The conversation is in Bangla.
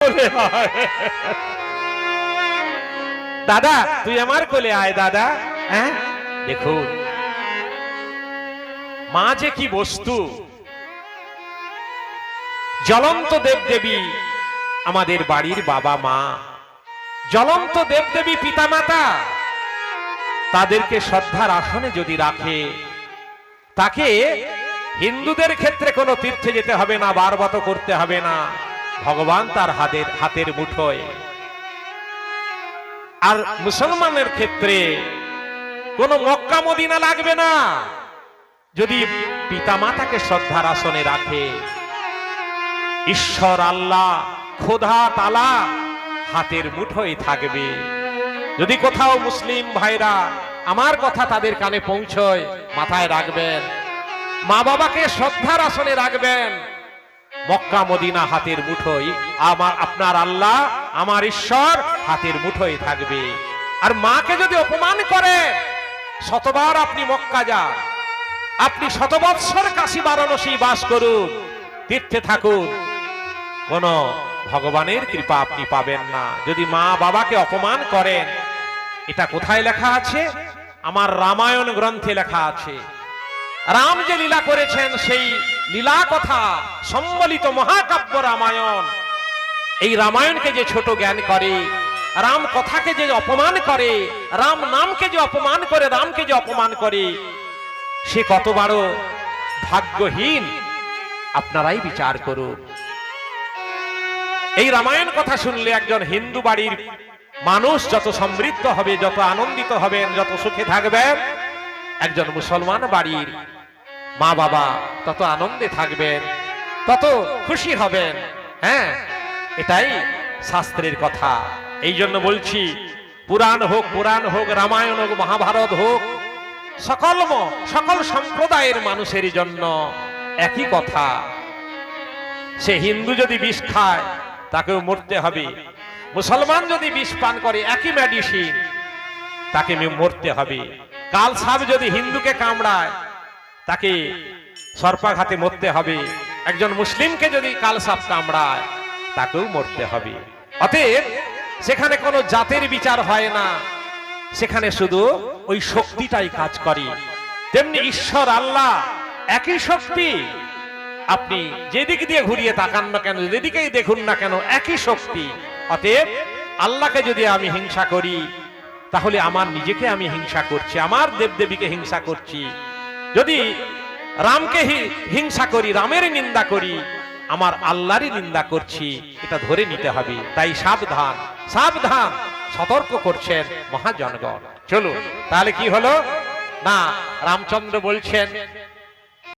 কোলে আয়। দাদা তুই আমার কোলে আয় দাদা। হ্যাঁ দেখুন মা যে কি বস্তু, জ্বলন্ত দেবদেবী আমাদের বাড়ির বাবা মা, জ্বলন্ত দেবদেবী পিতামাতা, তাদেরকে শ্রদ্ধার আসনে যদি রাখে, তাকে হিন্দুদের ক্ষেত্রে কোনো তীর্থে যেতে হবে না, বারবত করতে হবে না, ভগবান তার হাতের মুঠোয়। আর মুসলমানের ক্ষেত্রে কোনো মক্কা মদিনা লাগবে না, যদি পিতামাতাকে শ্রদ্ধার আসনে রাখে, ঈশ্বর আল্লাহ খোদা তাআলা হাতের মুঠোয় থাকবে। যদি কোথাও মুসলিম ভাইরা আমার কথা তাদের কানে পৌঁছয়, মাথায় রাখবেন, মা বাবাকে শ্রদ্ধার আসনে রাখবেন, মক্কা মদিনা হাতের মুঠোয়, আপনার আল্লাহ আমার ঈশ্বর হাতের মুঠোয় থাকবে। আর মাকে যদি অপমান করে, শতবার আপনি মক্কা যান, আপনি শতবৎসর কাশী বারাণসী বাস করুন, তীর্থে থাকুন, কোন ভগবানের কৃপা আপনি পাবেন না। যদি মা বাবাকে অপমান করেন, এটা কোথায় লেখা আছে? আমার রামায়ণ গ্রন্থে লেখা আছে। রাম যে লীলা করেছেন, সেই লীলা কথা সম্বলিত মহাকাব্য রামায়ণ। এই রামায়ণকে যে ছোট জ্ঞান করে, রাম কথাকে যে অপমান করে, রাম নামকে যে অপমান করে, রামকে যে অপমান করে, সে কত বড় ভাগ্যহীন আপনারাই বিচার করুন। এই রামায়ণ কথা শুনলে একজন হিন্দু বাড়ির মানুষ যত সমৃদ্ধ হবে, যত আনন্দিত হবেন, যত সুখে থাকবেন, একজন মুসলমান বাড়ির মা বাবা তত আনন্দে থাকবেন, তত খুশি হবেন। হ্যাঁ, এটাই শাস্ত্রের কথা। এই জন্য বলছি, পুরাণ হোক, রামায়ণ হোক, মহাভারত হোক, সকল সম্প্রদায়ের মানুষের জন্য একই কথা। সে হিন্দু যদি বিষ খায়, তাকেও মরতে হবে। মুসলমান যদি বিষ পান করে, একই মেডিসিন, তাকে মরতে হবে। কাল সাপ যদি হিন্দুকে কামড়ায়, তাকে সর্পাঘাতে মরতে হবে। একজন মুসলিমকে যদি কাল সাপ কামড়ায়, তাকেও মরতে হবে। অতএব সেখানে কোনো জাতের বিচার হয় না, সেখানে শুধু ওই শক্তিটাই কাজ করে। তেমনি ঈশ্বর আল্লাহ একই শক্তি, আপনি যেদিক দিয়ে ঘুরিয়ে তাকান না কেন, যেদিকেই দেখুন না কেন, একই শক্তি। অতএব আল্লাহকে যদি আমি হিংসা করি, তাহলে আমার নিজেকে আমি হিংসা করছি, আমার দেবদেবীকে হিংসা করছি। যদি রামকে হিংসা করি, রামের নিন্দা করি, আমার আল্লাহরই নিন্দা করছি, এটা ধরে নিতে হবে। তাই সাবধান, সাবধান, সতর্ক করছেন মহাজনগণ। চলুন, তাহলে কি হলো না, রামচন্দ্র বলছেন